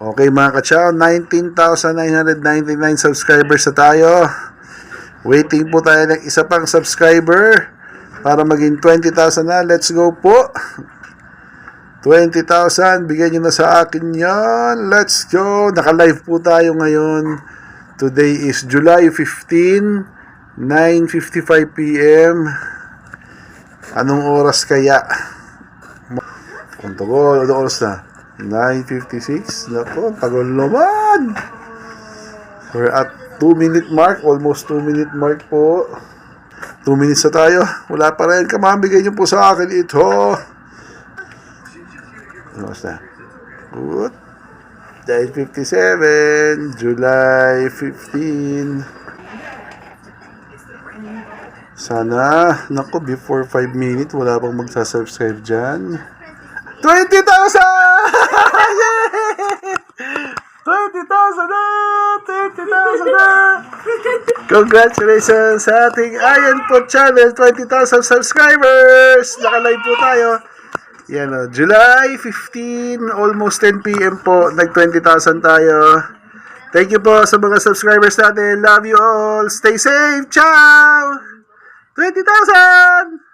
Okay mga kachaw, 19,999 subscribers na tayo. Waiting po tayo ng isa pang subscriber para maging 20,000 na. Let's go po. 20,000, bigyan nyo na sa akin yan. Let's go. Naka-live po tayo ngayon. Today is July 15, 9:55 p.m. Anong oras kaya? Anong oras na? 9:56. Nako, tagal naman. We're at 2-minute mark. Almost 2-minute mark po. 2 minutes na tayo. Wala pa rin. Kamabigay nyo po sa akin ito. Ano na? Good. 9:57. July 15. Sana, nako, before 5 minutes, wala pang magsasubscribe dyan. 20,000! Yay! 20,000 na! 20,000 na! Congratulations sa ating Ayan po channel. 20,000 subscribers! Naka-live po tayo. Yan o, July 15, almost 10 p.m. po. Nag-20,000 tayo. Thank you po sa mga subscribers natin. Love you all. Stay safe. Ciao! 20,000!